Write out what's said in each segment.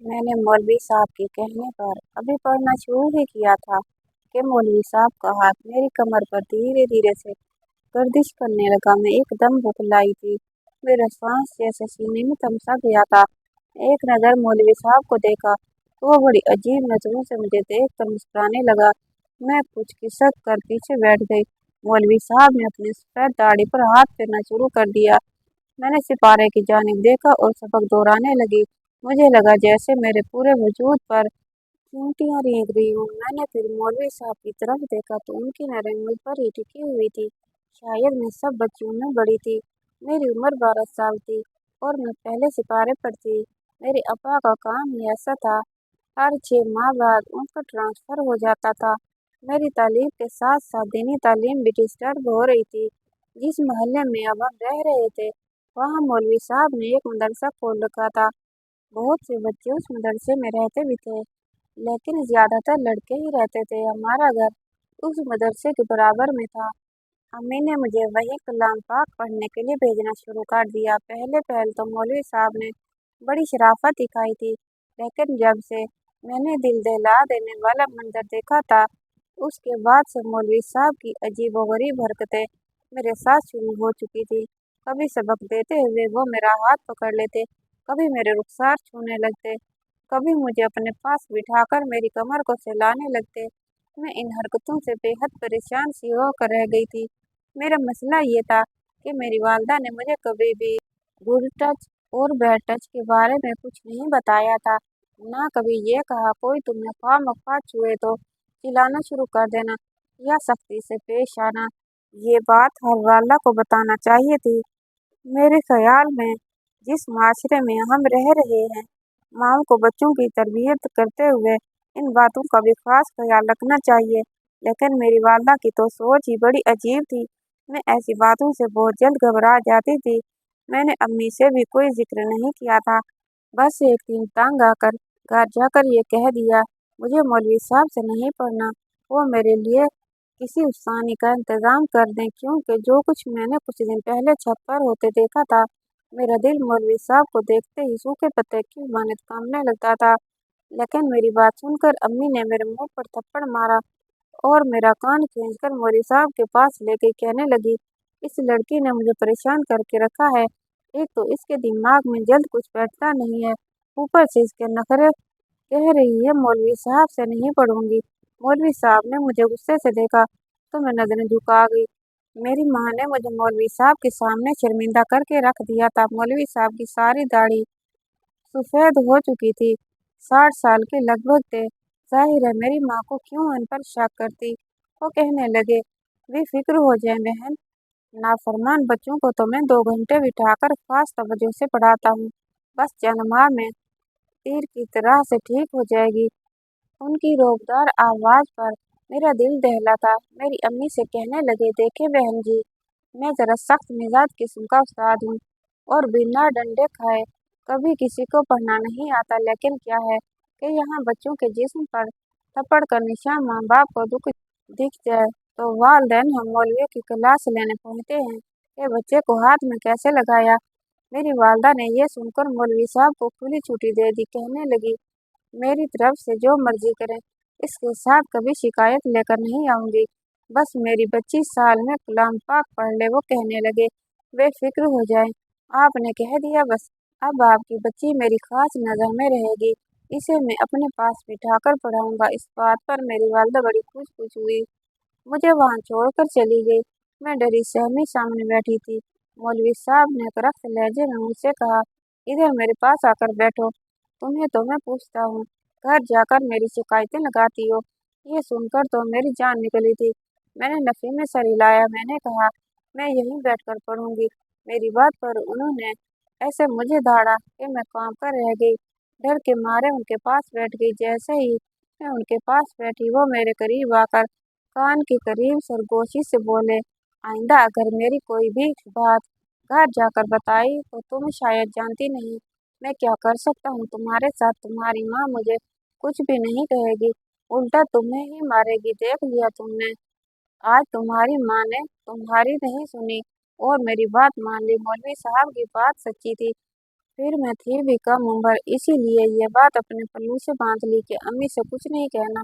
मैंने मौलवी साहब के कहने पर अभी पढ़ना शुरू ही किया था कि मौलवी साहब का हाथ मेरी कमर पर धीरे धीरे से गर्दिश करने लगा। मैं एकदम बौखलाई थी। मेरा सांस जैसे सीने में थम सा गया था। एक नज़र मौलवी साहब को देखा तो वो बड़ी अजीब नजरों से मुझे देख कर मुस्कुराने लगा। मैं कुछ खिसक कर पीछे बैठ गई। मौलवी साहब ने अपनी सफेद दाढ़ी पर हाथ फेरना शुरू कर दिया। मैंने सिपारे की जानिब देखा और सबक दोहराने लगी। मुझे लगा जैसे मेरे पूरे वजूद पर चींटियां रेंग रही हूँ। मैंने फिर मौलवी साहब की तरफ देखा तो उनकी नजरें मुझ पर ही टिकी हुई थी। शायद मैं सब बच्चियों में बड़ी थी। मेरी उम्र 12 साल थी और मैं पहले सिपारे पर थी। मेरे अब्बा का काम ही ऐसा था, हर 6 माह बाद उनका ट्रांसफर हो जाता था। मेरी तालीम के साथ साथ दीनी तालीम भी डिस्टर्ब हो रही थी। जिस मोहल्ले में अब हम रह रहे थे वहाँ मौलवी साहब ने एक मदरसा खोल रखा था। बहुत से बच्चे उस मदरसे में रहते भी थे, लेकिन ज्यादातर लड़के ही रहते थे। हमारा घर उस मदरसे के बराबर में था। अम्मी ने मुझे वही कलाम पाक पढ़ने के लिए भेजना शुरू कर दिया। पहले पहल तो मौलवी साहब ने बड़ी शराफत दिखाई थी, लेकिन जब से मैंने दिल दहला देने वाला मंजर देखा था, उसके बाद से मौलवी साहब की अजीबोगरीब हरकतें मेरे साथ शुरू हो चुकी थी। कभी सबक देते हुए वो मेरा हाथ पकड़ लेते, कभी मेरे रुखसार छूने लगते, कभी मुझे अपने पास बिठाकर मेरी कमर को सहलाने लगते। मैं इन हरकतों से बेहद परेशान सी होकर रह गई थी। मेरा मसला ये था कि मेरी वालदा ने मुझे कभी भी गुड टच और बैड टच के बारे में कुछ नहीं बताया था। ना कभी ये कहा कोई तुम्हें ख्वाह छुए तो चिल्लाना शुरू कर देना या सख्ती से पेश आना। ये बात हर वाला को बताना चाहिए थी। मेरे ख्याल में जिस माशरे में हम रह रहे हैं, माओ को बच्चों की तरबियत करते हुए इन बातों का भी खास ख्याल रखना चाहिए। लेकिन मेरी वालदा की तो सोच ही बड़ी अजीब थी। मैं ऐसी बातों से बहुत जल्द घबरा जाती थी। मैंने अम्मी से भी कोई जिक्र नहीं किया था। बस एक दिन तंग आकर घर जाकर ये कह दिया, मुझे मौलवी साहब से नहीं पढ़ना। वो मेरे लिए किसी उस्तानी का इंतजाम कर दें, क्योंकि जो कुछ मैंने कुछ दिन पहले छत पर होते देखा था, मेरा दिल मौलवी साहब को देखते ही सूखे पत्ते की मानद कांपने लगता था। लेकिन मेरी बात सुनकर अम्मी ने मेरे मुंह पर थप्पड़ मारा और मेरा कान खींचकर मौलवी साहब के पास ले गई। कहने लगी, इस लड़की ने मुझे परेशान करके रखा है। एक तो इसके दिमाग में जल्द कुछ बैठता नहीं है, ऊपर से इसके नखरे। कह रही है मौलवी साहब से नहीं पढ़ूंगी। मौलवी साहब ने मुझे गुस्से से देखा तो मैं नजरें झुका गई। मेरी माँ ने मुझे मौलवी साहब के सामने शर्मिंदा करके रख दिया था। मौलवी साहब की सारी दाढ़ी सफेद हो चुकी थी, 60 साल के लगभग थे। जाहिर है मेरी माँ को क्यों इन पर शक करती। वो कहने लगे, बेफिक्र हो जाए बहन, नाफरमान बच्चों को तो मैं 2 घंटे बिठाकर खास तवज्जो से पढ़ाता हूँ। बस चंद माह में तीर की तरह से ठीक हो जाएगी। उनकी रोबदार आवाज पर मेरा दिल दहला था। मेरी अम्मी से कहने लगे, देखे बहन जी, मैं जरा सख्त मिजाज किस्म का उस्ताद हूँ और बिना डंडे खाए कभी किसी को पढ़ना नहीं आता। लेकिन क्या है कि यहाँ बच्चों के जिस्म पर थप्पड़ का निशान माँ बाप को दुख दिख जाए तो वालदैन हम मौलवियों की क्लास लेने पहुँचते हैं कि बच्चे को हाथ में कैसे लगाया। मेरी वालदा ने यह सुनकर मौलवी साहब को खुली छुट्टी दे दी। कहने लगी, मेरी तरफ से जो मर्जी करें, इसके साथ कभी शिकायत लेकर नहीं आऊंगी। बस मेरी बच्ची साल में कलाम पाक पढ़ ले। वो कहने लगे, बेफिक्र हो जाए, आपने कह दिया बस। अब आपकी बच्ची मेरी खास नज़र में रहेगी। इसे मैं अपने पास बिठाकर पढ़ाऊंगा। इस बात पर मेरी वालदा बड़ी खुश हुई, मुझे वहां छोड़कर चली गई। मैं डरी सहमी सामने बैठी थी। मौलवी साहब ने करख्त लहजे में मुझसे कहा, इधर मेरे पास आकर बैठो, तुम्हें तो मैं पूछता हूँ, घर जाकर मेरी शिकायतें लगाती हो। ये सुनकर तो मेरी जान निकली थी। मैंने नफी में सर हिलाया। मैंने कहा, मैं यहीं बैठकर पढ़ूंगी। मेरी बात पर उन्होंने ऐसे मुझे धाड़ा कि मैं कांप कर रह गई। डर के मारे उनके पास बैठ गई। जैसे ही मैं उनके पास बैठी, वो मेरे करीब आकर कान के करीब सरगोशी से बोले, आइंदा अगर मेरी कोई भी बात घर जाकर बताई तो तुम शायद जानती नहीं मैं क्या कर सकता हूँ तुम्हारे साथ। तुम्हारी माँ मुझे कुछ भी नहीं कहेगी, उल्टा तुम्हें ही मारेगी। देख लिया तुमने, आज तुम्हारी माँ ने तुम्हारी नहीं सुनी और मेरी बात मान ली। मौलवी साहब की बात सच्ची थी। फिर मैं थी भी कम उम्र, इसीलिए ये बात अपने पल्लू से बांध ली कि अम्मी से कुछ नहीं कहना,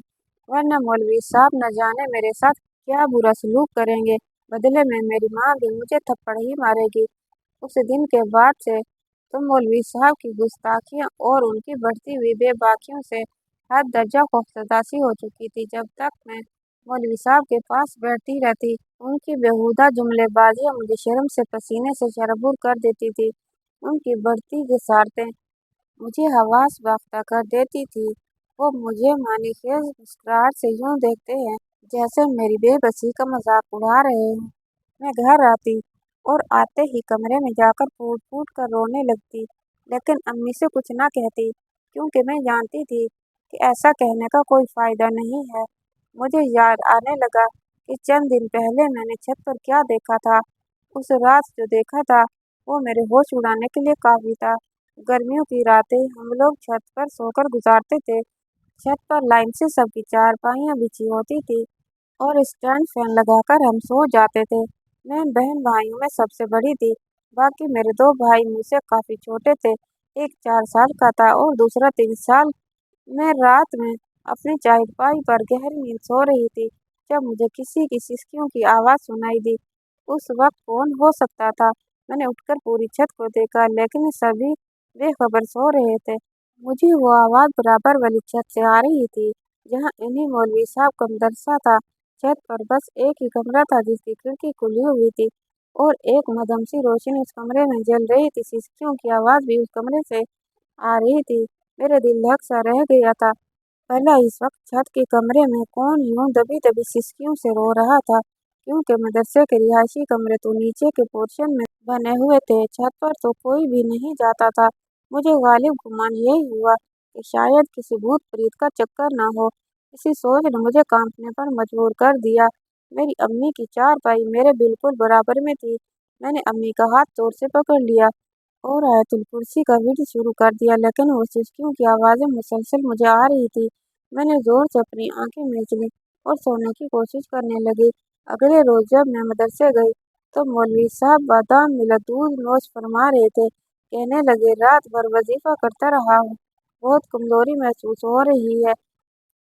वरना मौलवी साहब न जाने मेरे साथ क्या बुरा सलूक करेंगे। बदले में मेरी माँ भी मुझे थप्पड़ ही मारेगी। उस दिन के बाद से तो मौलवी साहब की गुस्ताखियाँ और उनकी बढ़ती हुई बेबाकियों से हद दर्जा खौफजदासी हो चुकी थी। जब तक मैं मौलवी साहब के पास बैठती रहती, उनकी बेहुदा जुमलेबाजियाँ मुझे शर्म से पसीने से शरबूर कर देती थी। उनकी बढ़ती गुस्सारतें मुझे हवास बाख्ता कर देती थी। वो मुझे मानीखेज मुस्कुराहट से यूं देखते हैं जैसे मेरी बेबसी का मजाक उड़ा रहे हों। मैं घर आती और आते ही कमरे में जाकर फूट फूट कर रोने लगती, लेकिन अम्मी से कुछ ना कहती, क्योंकि मैं जानती थी कि ऐसा कहने का कोई फायदा नहीं है। मुझे याद आने लगा कि चंद दिन पहले मैंने छत पर क्या देखा था। उस रात जो देखा था वो मेरे होश उड़ाने के लिए काफी था। गर्मियों की रातें हम लोग छत पर सोकर गुजारते थे। छत पर लाइन से सबकी चारपाइयाँ बिछी होती थी और स्टैंड फैन लगाकर हम सो जाते थे। मैं बहन भाइयों में सबसे बड़ी थी। बाकी मेरे दो भाई मुझसे काफी छोटे थे। एक 4 साल का था और दूसरा 3 साल। मैं रात में अपनी चारपाई पर गहरी नींद सो रही थी जब मुझे किसी की सिसकियों की आवाज़ सुनाई दी। उस वक्त कौन हो सकता था? मैंने उठकर पूरी छत को देखा, लेकिन सभी बेखबर सो रहे थे। मुझे वो आवाज़ बराबर वाली छत से आ रही थी जहाँ इन्हीं मौलवी साहब का मदरसा था। छत पर बस एक ही कमरा था जिसकी खिड़की खुली हुई थी और एक मध्यम सी रोशनी उस कमरे में जल रही थी। सिसकियों की आवाज़ भी उस कमरे से आ रही थी। मेरा दिल धक सा रह गया था। भला इस वक्त छत के कमरे में कौन यूं दबी दबी सिसकियों से रो रहा था, क्योंकि मदरसे के रिहायशी कमरे तो नीचे के पोर्शन में बने हुए थे। छत पर तो कोई भी नहीं जाता था। मुझे गालिब गुमान यही हुआ कि शायद किसी भूत प्रेत का चक्कर ना हो। इसी सोच ने मुझे कांपने पर मजबूर कर दिया। मेरी अम्मी की चारपाई मेरे बिल्कुल बराबर में थी। मैंने अम्मी का हाथ जोर से पकड़ लिया और आयतुल कुर्सी का विर्द शुरू कर दिया, लेकिन वो सिसकियों की आवाज़ें मुसलसल मुझे आ रही थी। मैंने जोर से अपनी आंखें मीच लीं और सोने की कोशिश करने लगी। अगले रोज जब मैं मदरसे गई तो मौलवी साहब बादाम मिला दूध नोश फरमा रहे थे। कहने लगे, रात भर वजीफा करता रहा हूँ, बहुत कमजोरी महसूस हो रही है।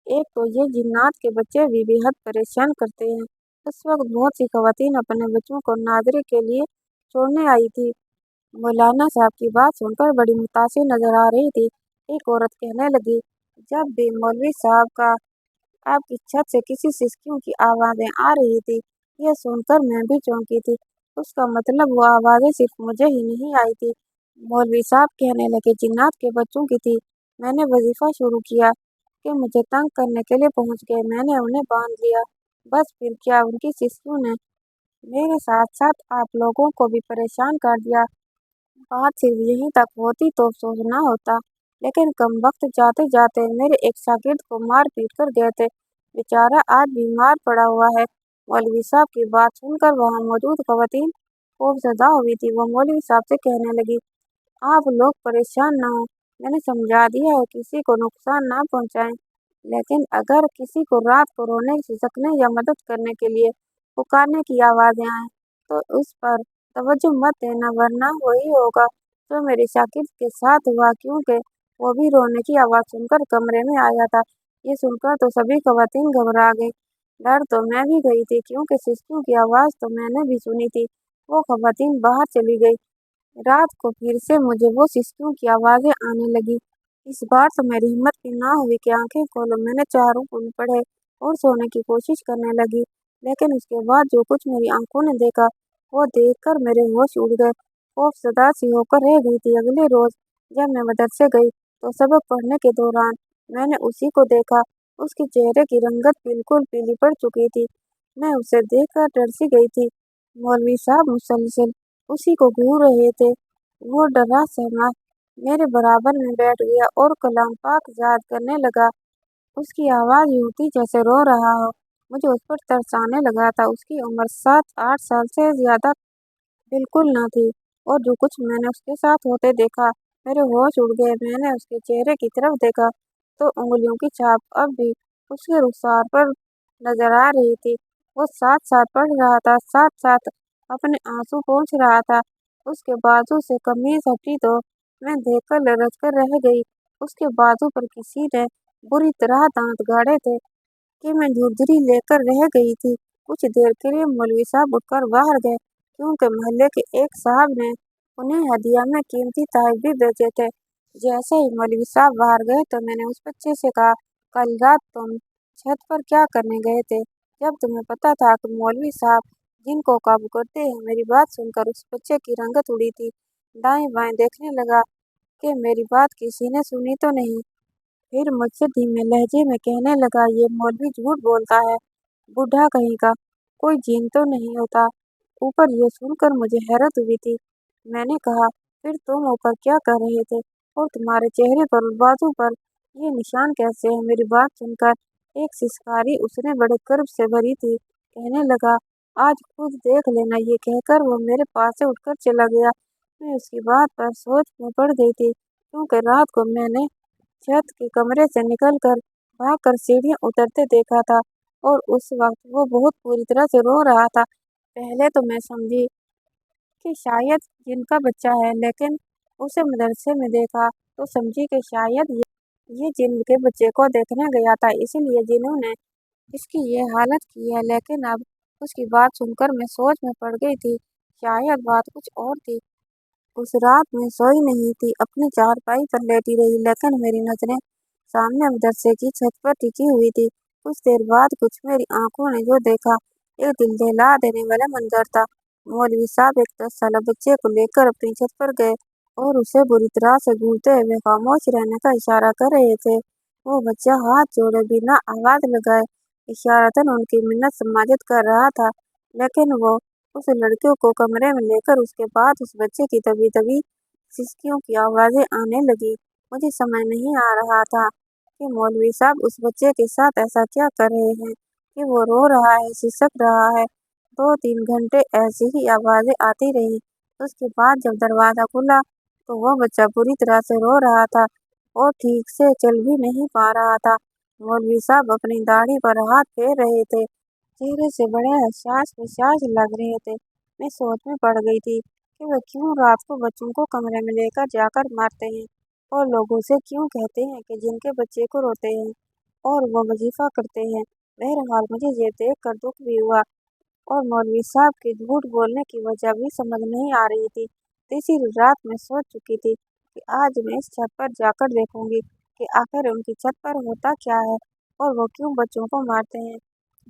एक तो ये जिन्नात के बच्चे भी बेहद परेशान करते हैं। उस वक्त बहुत सी खवातीन अपने बच्चों को नाजरे के लिए छोड़ने आई थी। मौलाना साहब की बात सुनकर बड़ी मुतासिर नजर आ रही थी। एक औरत कहने लगी, जब भी मौलवी साहब का आपकी छत से किसी सिसकियों की आवाज़ें आ रही थी, यह सुनकर मैं भी चौंकी थी। उसका मतलब वो आवाज़ें सिर्फ मुझे ही नहीं आई थी। मौलवी साहब कहने लगे, जिन्नात के बच्चों की थी। मैंने वजीफा शुरू किया कि मुझे तंग करने के लिए पहुंच गए। मैंने उन्हें बांध लिया। बस फिर क्या, उनकी सिसकियों ने मेरे साथ साथ आप लोगों को भी परेशान कर दिया। बात सिर्फ यहीं तक होती तो अफसोस ना होता, लेकिन कम वक्त जाते जाते मेरे एक शागिर्द को मार पीट कर गए थे। बेचारा आज बीमार पड़ा हुआ है। मौलवी साहब की बात सुनकर वहां मौजूद खवातीन खौफजदा हुई थी। वो मौलवी साहब से कहने लगी, आप लोग परेशान ना हो, मैंने समझा दिया है किसी को नुकसान ना पहुंचाएं, लेकिन अगर किसी को रात को रोने झिसकने या मदद करने के लिए पुकारने की आवाज़ें आए तो उस पर तवज्जो मत देना, वरना वही होगा जो मेरे शाकिर के साथ हुआ, क्योंकि वो भी रोने की आवाज़ सुनकर कमरे में आया था। ये सुनकर तो सभी खवातीन घबरा गई। डर तो मैं भी गई थी, क्योंकि सिसकियों की आवाज़ तो मैंने भी सुनी थी। वो खवातीन बाहर चली गई। रात को फिर से मुझे वो सिसकियों की आवाज़ें आने लगी। इस बार तो मेरी हिम्मत भी ना हुई कि आंखें खोलूं। मैंने चारों पुल पढ़े और सोने की कोशिश करने लगी, लेकिन उसके बाद जो कुछ मेरी आंखों ने देखा वो देखकर मेरे होश उड़ गए। खौफजदा सी होकर रह गई थी। अगले रोज जब मैं मदरसे गई तो सबक पढ़ने के दौरान मैंने उसी को देखा। उसके चेहरे की रंगत बिल्कुल पीली पड़ चुकी थी। मैं उसे देखकर डर सी गई थी। मौलवी साहब मुसलसल उसी को घूर रहे थे। वो डरा सहमा मेरे बराबर में बैठ गया और कलाम पाक याद करने लगा। उसकी आवाज़ यूं थी जैसे रो रहा हो। मुझे उस पर तरस आने लगा था। उसकी उम्र 7-8 साल से ज़्यादा बिल्कुल न थी, और जो कुछ मैंने उसके साथ होते देखा, मेरे होश उड़ गए। मैंने उसके चेहरे की तरफ देखा तो उंगलियों की छाप अब भी उसके रुखसार पर नजर आ रही थी। वो साथ साथ पढ़ रहा था, साथ साथ अपने आंसू पोंछ रहा था। उसके बाजू से कमीज हटी तो मैं देखकर लरज कर रह गई। उसके बाजू पर किसी ने बुरी तरह दांत गाड़े थे कि मैं झुरझुरी लेकर रह गई थी। कुछ देर के लिए मौलवी साहब उठकर बाहर गए, क्योंकि मोहल्ले के एक साहब ने उन्हें हदिया में कीमती तोहफे भी भेजे थे। जैसे ही मौलवी साहब बाहर गए तो मैंने उस बच्चे से कहा, कल रात तुम छत पर क्या करने गए थे, जब तुम्हें पता था कि मौलवी साहब जिनको काबू करते हैं। मेरी बात सुनकर उस बच्चे की रंगत उड़ी थी। दाएं बाएं देखने लगा कि मेरी बात किसी ने सुनी तो नहीं। फिर मुझसे धीमे लहजे में कहने लगा, ये मौलवी झूठ बोलता है, बूढ़ा कहीं का, कोई जीन तो नहीं होता। ऊपर ये सुनकर मुझे हैरत हुई थी। मैंने कहा, फिर तुम ऊपर क्या कर रहे थे, और तुम्हारे चेहरे पर और बाजू पर ये निशान कैसे हैं? मेरी बात सुनकर एक सिसकारी उसने बड़े कर्ब से भरी थी कहने लगा, आज खुद देख लेना। ये कहकर वो मेरे पास से उठकर चला गया। मैं उसकी बात पर सोच में पड़ गई थी, क्योंकि रात को मैंने छत के कमरे से निकलकर भागकर सीढ़ियां उतरते देखा था, और उस वक्त वो बहुत बुरी तरह से रो रहा था। पहले तो मैं समझी कि शायद जिनका बच्चा है, लेकिन उसे मदरसे में देखा तो समझी कि शायद ये जिन के बच्चे को देखने गया था, इसीलिए जिन्होंने इसकी ये हालत की है। लेकिन अब उसकी बात सुनकर मैं सोच में पड़ गई थी, शायद बात कुछ और थी। उस रात मैं सोई नहीं थी, अपनी चारपाई पर लेटी रही, लेकिन मेरी नजरें सामने मदरसे की छत पर टिकी हुई थी। कुछ देर बाद कुछ मेरी आंखों ने जो देखा, एक दिल दहला देने वाला मंजर था। मौलवी साहब एक 10 साल बच्चे को लेकर अपनी छत पर गए और उसे बुरी तरह से घूरते हुए खामोश रहने का इशारा कर रहे थे। वो बच्चा हाथ जोड़े बिना आवाज लगाए इशारतन उनकी मिन्नत समाजत कर रहा था, लेकिन वो उस लड़के को कमरे में लेकर उसके बाद उस बच्चे की दबी दबी सिसकियों की आवाजें आने लगी। मुझे समझ नहीं आ रहा था कि मौलवी साहब उस बच्चे के साथ ऐसा क्या कर रहे हैं कि वो रो रहा है, सिसक रहा है। 2-3 घंटे ऐसी ही आवाजें आती रही। उसके बाद जब दरवाजा खुला तो वह बच्चा बुरी तरह से रो रहा था और ठीक से चल भी नहीं पा रहा था। मौलवी साहब अपनी दाढ़ी पर हाथ फेर रहे थे, चेहरे से बड़े हसास विश्वास लग रहे थे। मैं सोच में पड़ गई थी कि वे क्यों रात को बच्चों को कमरे में लेकर जाकर मारते हैं, और लोगों से क्यों कहते हैं कि जिनके बच्चे को रोते हैं और वो वजीफा करते हैं। बहरहाल मुझे ये देख कर दुख भी हुआ, और मौलवी साहब के झूठ बोलने की वजह भी समझ नहीं आ रही थी। तीसरी रात मैं सोच चुकी थी कि आज मैं इस छत पर जाकर देखूंगी कि आखिर उनकी छत पर होता क्या है और वो क्यों बच्चों को मारते हैं।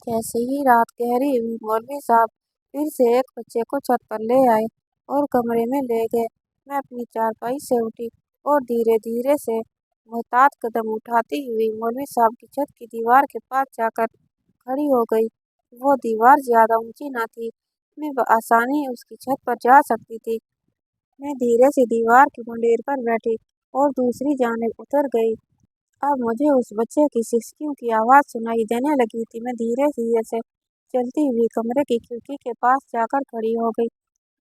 जैसे ही रात गहरी हुई, मौलवी साहब फिर से एक बच्चे को छत पर ले आए और कमरे में ले गए। मैं अपनी चारपाई से उठी और धीरे धीरे से मोहतात कदम उठाती हुई मौलवी साहब की छत की दीवार के पास जाकर खड़ी हो गई। वो दीवार ज्यादा ऊंची ना थी, मैं आसानी उसकी छत पर जा सकती थी। मैं धीरे से दीवार की मुंडेर पर बैठी और दूसरी जानिब उतर गई। अब मुझे उस बच्चे की सिसकियों की आवाज़ सुनाई देने लगी थी। मैं धीरे-धीरे से चलती हुई कमरे की खिड़की के पास जाकर खड़ी हो गई।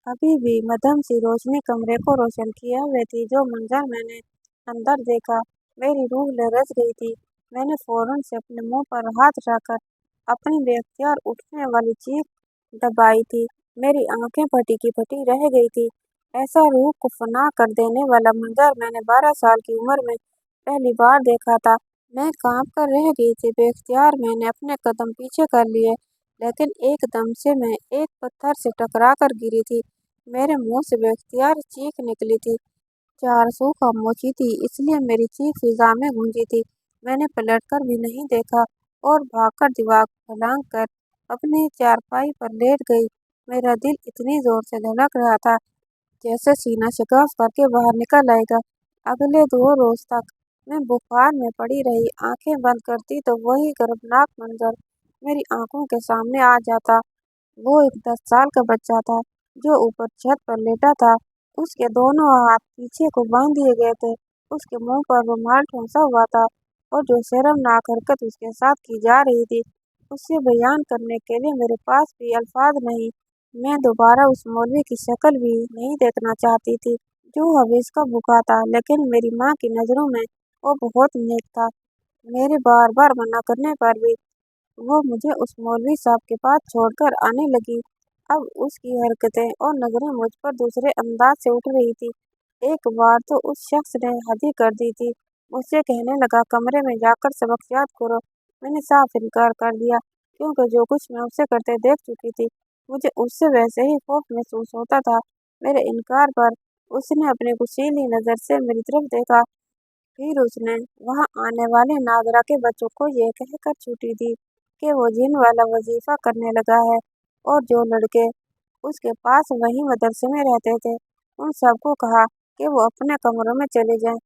अभी भी मध्यम सी रोशनी कमरे को रोशन किए हुए थी। जो मंजर मैंने अंदर देखा, मेरी रूह लरज गई थी। मैंने फौरन से अपने मुंह पर हाथ रखकर अपनी बेख्तियार उठने वाली चीख दबाई थी। मेरी आंखें फटी की फटी रह गई थी। ऐसा रूह को फना कर देने वाला मंजर मैंने 12 साल की उम्र में पहली बार देखा था। मैं कांप कर रह गई थी। बेख्तियार मैंने अपने कदम पीछे कर लिए, लेकिन एकदम से मैं एक पत्थर से टकरा कर गिरी थी। मेरे मुंह से बेख्तियार चीख निकली थी। चारसू खामोशी थी, इसलिए मेरी चीख फिजा में गूंजी थी। मैंने पलटकर भी नहीं देखा और भागकर दीवार को फलांग कर अपनी चारपाई पर लेट गई। मेरा दिल इतनी जोर से धड़क रहा था जैसे सीना शिकस्त करके बाहर निकल आएगा। अगले 2 रोज तक मैं बुखार में पड़ी रही। आंखें बंद करती तो वही गर्भनाक मंजर मेरी आंखों के सामने आ जाता। वो एक 10 साल का बच्चा था जो ऊपर छत पर लेटा था। उसके दोनों हाथ पीछे को बांध दिए गए थे। उसके मुंह पर रुमाल ठूंसा हुआ था, और जो शर्मनाक हरकत उसके साथ की जा रही थी, उसे बयान करने के लिए मेरे पास भी अल्फाज नहीं। मैं दोबारा उस मौलवी की शक्ल भी नहीं देखना चाहती थी जो हवेस का भूखा था, लेकिन मेरी माँ की नज़रों में वो बहुत नेक था। मेरे बार बार मना करने पर भी वो मुझे उस मौलवी साहब के पास छोड़कर आने लगी। अब उसकी हरकतें और नज़रें मुझ पर दूसरे अंदाज से उठ रही थी। एक बार तो उस शख्स ने हद ही कर दी थी। मुझसे कहने लगा, कमरे में जाकर सबक याद करो। मैंने साफ इनकार कर दिया, क्योंकि जो कुछ मैं उसे करते देख चुकी थी, मुझे उससे वैसे ही खौफ महसूस होता था। मेरे इनकार पर उसने अपनी गुस्सैली नज़र से मेरी तरफ देखा। फिर उसने वहां आने वाले नागरा के बच्चों को ये कहकर छुट्टी दी कि वो जिन वाला वजीफा करने लगा है, और जो लड़के उसके पास वहीं मदरसे में रहते थे, उन सबको कहा कि वो अपने कमरों में चले जाएं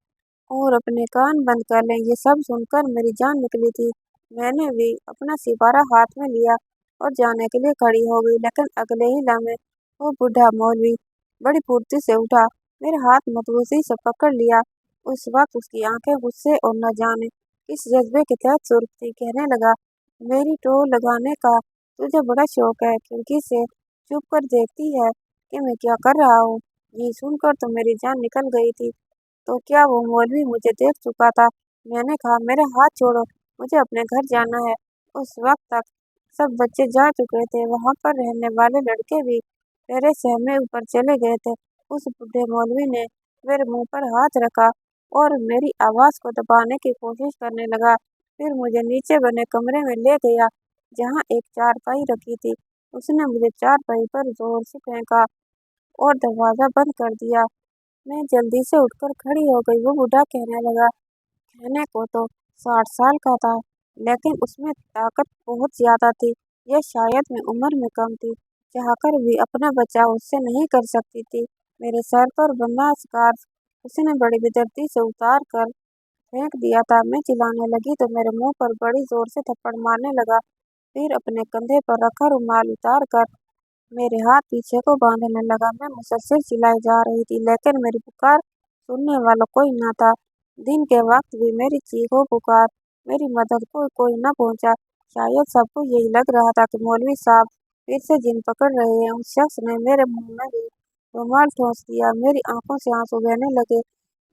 और अपने कान बंद कर लें। ये सब सुनकर मेरी जान निकली थी। मैंने भी अपना सिपारा हाथ में लिया और जाने के लिए खड़ी हो गई, लेकिन अगले ही लम्हे वो बूढ़ा मौलवी बड़ी फुर्ती से उठा, मेरे हाथ मदबूती से पकड़ लिया। उस वक्त उसकी आंखें गुस्से और न जाने किस जज्बे के तहत सुर्ख थी। कहने लगा, मेरी टोल लगाने का तुझे बड़ा शौक है, खिड़की से चुप कर देखती है कि मैं क्या कर रहा हूँ। ये सुनकर तो मेरी जान निकल गई थी। तो क्या वो मौलवी मुझे देख चुका था? मैंने कहा, मेरे हाथ छोड़ो, मुझे अपने घर जाना है। उस वक्त तक सब बच्चे जा चुके थे। वहां पर रहने वाले लड़के भी मेरे सहमे ऊपर चले गए थे। उस बुढ़े मौलवी ने मेरे मुंह पर हाथ रखा और मेरी आवाज को दबाने की कोशिश करने लगा। फिर मुझे नीचे बने कमरे में ले गया, जहाँ एक चारपाई रखी थी। उसने मुझे चारपाई पर जोर से फेंका और दरवाजा बंद कर दिया। मैं जल्दी से उठकर खड़ी हो गई। वो बूढ़ा कहने लगा, कहने को तो 60 साल का था, लेकिन उसमें ताकत बहुत ज्यादा थी। यह शायद मैं उम्र में कम थी, चाहकर भी अपना बचाव उससे नहीं कर सकती थी। मेरे सर पर बंधा स्कार्फ उसने बड़ी बेदर्दी से उतार कर फेंक दिया था। मैं चिल्लाने लगी तो मेरे मुंह पर बड़ी जोर से थप्पड़ मारने लगा। फिर अपने कंधे पर रखा रुमाल उतार कर मेरे हाथ पीछे को बांधने लगा। मैं मुसलसल चिल्लाई जा रही थी, लेकिन मेरी पुकार सुनने वाला कोई न था। दिन के वक्त भी मेरी चीखों पुकार, मेरी मदद को कोई न पहुंचा। शायद सबको यही लग रहा था कि मौलवी साहब फिर से जिन पकड़ रहे हैं। उस शख्स ने मेरे मुंह में भी रुमाल ठोंस दिया। मेरी आंखों से आंसू बहने लगे।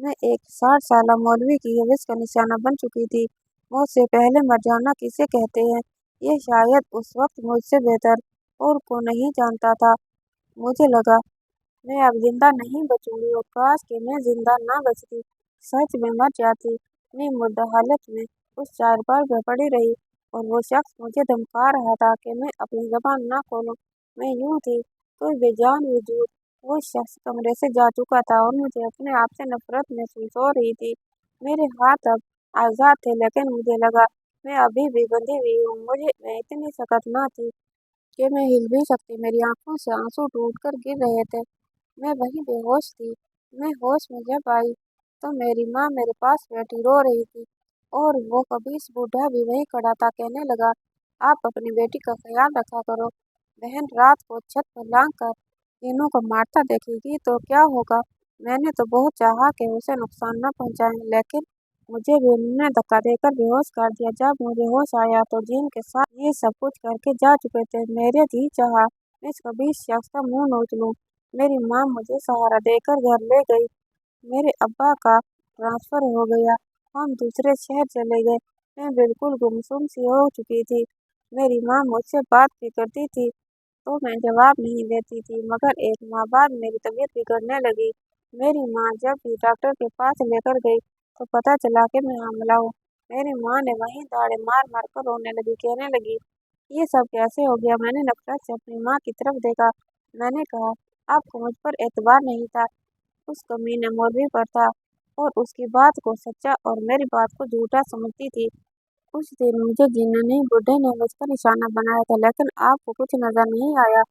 मैं एक 60 साला मौलवी की हवस का निशाना बन चुकी थी। मौत से पहले मर जाना किसे कहते हैं, ये शायद उस वक्त मुझसे बेहतर और को नहीं जानता था। मुझे लगा, मैं अब जिंदा नहीं बचूंगी, और काश कि मैं जिंदा ना बचती, सच में मर जाती। मैं मुर्दा हालत में उस चारपाई पर पड़ी रही, और वो शख्स मुझे धमका रहा था कि मैं अपनी जबान ना खोलूं। मैं यूं थी तो बेजान वजूद। वो शख्स कमरे से जा चुका था और मुझे अपने आप से नफरत महसूस हो रही थी। मेरे हाथ अब आजाद थे, लेकिन मुझे लगा मैं अभी भी बंधी हुई हूँ। मैं इतनी सख्त ना थी कि मैं हिल भी सकती। मेरी आंखों से आंसू टूट कर गिर रहे थे। मैं वहीं बेहोश थी। मैं होश में जब आई तो मेरी माँ मेरे पास बैठी रो रही थी, और वो कबीस बूढ़ा भी वहीं खड़ा था। कहने लगा, आप अपनी बेटी का ख्याल रखा करो। बहन रात को छत पर लांग कर तीनों को मारता देखेगी तो क्या होगा। मैंने तो बहुत चाहा कि उसे नुकसान न पहुंचाएं, लेकिन मुझे भी उन्होंने धक्का देकर बेहोश कर दिया। जब मुझे होश आया तो जिन के साथ ये सब कुछ करके जा चुके थे। मेरे जी चाहा मैं इस कबीस शख्स का मुंह नोच लूं। मेरी माँ मुझे सहारा देकर घर ले गई। मेरे अब्बा का ट्रांसफर हो गया। हम दूसरे शहर चले गए। मैं बिल्कुल गुमसुम सी हो चुकी थी। मेरी माँ मुझसे बात भी करती थी तो मैं जवाब नहीं देती थी, मगर एक माह बाद मेरी तबीयत बिगड़ने लगी। मेरी माँ जब भी डॉक्टर के पास लेकर गई तो पता चला कि मैं हामिला हूँ। मेरी माँ ने वहीं दाड़े मार मार कर रोने लगी। कहने लगी, ये सब कैसे हो गया। मैंने नफरत से अपनी माँ की तरफ देखा। मैंने कहा, आपको मुझ पर एतबार नहीं था, उस कमीने मौलवी पर था, और उसकी बात को सच्चा और मेरी बात को झूठा समझती थी। उस दिन मुझे जिन्हों ने बुढ़े ने मुझका निशाना बनाया था, लेकिन आपको कुछ नजर नहीं आया।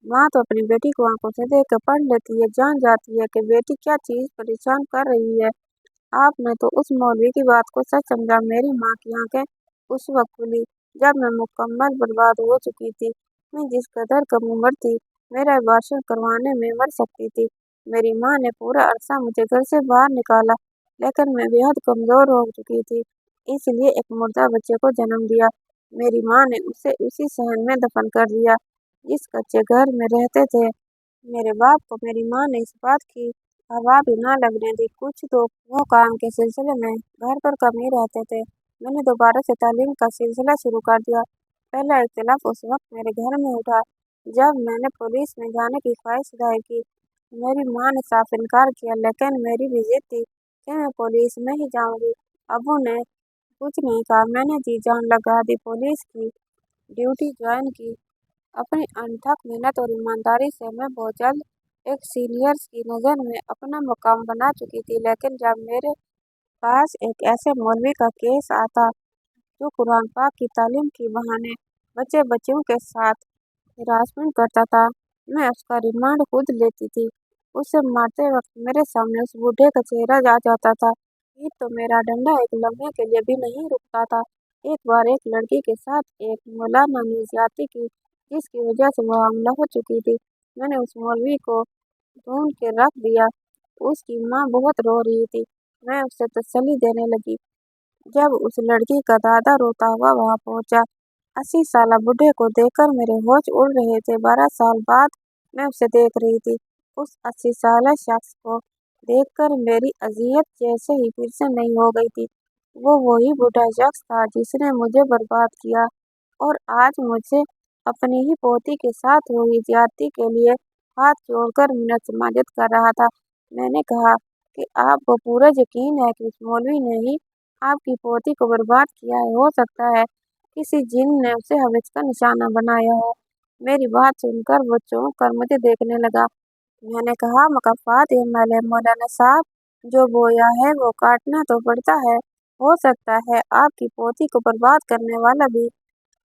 माँ तो अपनी बेटी को आंखों से देख कर पढ़ लेती है, जान जाती है कि बेटी क्या चीज परेशान कर रही है। आपने तो उस मौलवी की बात को सच समझा। मेरी माँ की आंखें उस वक्त खुली जब मैं मुकम्मल बर्बाद हो चुकी थी। मैं जिस कदर कम उम्र थी, मेरा अबॉर्शन करवाने में मर सकती थी। मेरी माँ ने पूरा अरसा मुझे घर से बाहर निकाला, लेकिन मैं बेहद कमजोर हो चुकी थी, इसलिए एक मुर्दा बच्चे को जन्म दिया। मेरी माँ ने उसे उसी सहन में दफन कर दिया जिस कच्चे घर में रहते थे। मेरे बाप को मेरी माँ ने इस बात की हवा भी ना लगने दी। कुछ तो वो काम के सिलसिले में घर पर कम ही रहते थे। मैंने दोबारा से तालीम का सिलसिला शुरू कर दिया। पहला इख्तिलाफ उस वक्त मेरे घर में उठा जब मैंने पुलिस में जाने की ख्वाहिश जाहिर की। मेरी माँ ने साफ इनकार किया, लेकिन मेरी भी जिद थी कि मैं पुलिस में ही जाऊंगी। अबू ने कुछ नहीं कहा। मैंने जी जान लगा दी, पुलिस की ड्यूटी ज्वाइन की। अपनी अनथक मेहनत और ईमानदारी से मैं बहुत जल्द एक सीनियर्स की नज़र में अपना मुकाम बना चुकी थी। लेकिन जब मेरे पास एक ऐसे मौलवी का केस आता जो कुरान पाक की तालीम के बहाने बच्चों के साथ हिरासमेंट करता था, मैं उसका रिमांड खुद लेती थी। उसे मारते वक्त मेरे सामने उस बूढ़े का चेहरा आ जाता था। ये तो मेरा डंडा एक लम्हे के लिए भी नहीं रुकता था। एक बार एक लड़की के साथ एक मौलाना ने ज्यादती की, जिसकी वजह से वह हमला हो चुकी थी। मैंने उस मौलवी को ढूंढ के रख दिया। उसकी माँ बहुत रो रही थी। मैं उसे तसल्ली देने लगी। जब उस लड़की का दादा रोता हुआ वहां पहुंचा, 80 साला बूढ़े को देखकर मेरे होश उड़ रहे थे। 12 साल बाद मैं उसे देख रही थी। उस 80 साला शख्स को देखकर मेरी अजियत जैसे ही फिर से नई हो गई थी। वो वही बूढ़ा शख्स था जिसने मुझे बर्बाद किया और आज मुझे अपनी ही पोती के साथ हुई ज्यादती के लिए हाथ जोड़कर मिन्नत समाजत कर रहा था। मैंने कहा कि आपको पूरा यकीन है कि उस मौलवी ने ही आपकी पोती को बर्बाद किया है। हो सकता है किसी जिन ने उसे हविस का निशाना बनाया हो। मेरी बात सुनकर वो चौंक कर मुझे देखने लगा। मैंने कहा, मकफ़ात एमएलए मौलाना साहब, जो बोया है वो काटना तो पड़ता है। हो सकता है आपकी पोती को बर्बाद करने वाला भी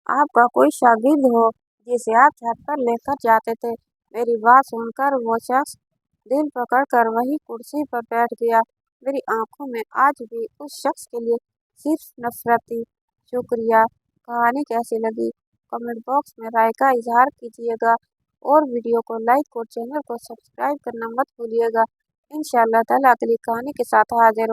आपका कोई शागिर्द हो जिसे आप छत पर लेकर जाते थे। मेरी बात सुनकर वो शख्स दिल पकड़कर वही कुर्सी पर बैठ गया। मेरी आंखों में आज भी उस शख्स के लिए सिर्फ नफरत थी। शुक्रिया। कहानी कैसी लगी कमेंट बॉक्स में राय का इजहार कीजिएगा और वीडियो को लाइक और चैनल को सब्सक्राइब करना मत भूलिएगा। इंशाअल्लाह ताला अगली कहानी के साथ हाजिर हो।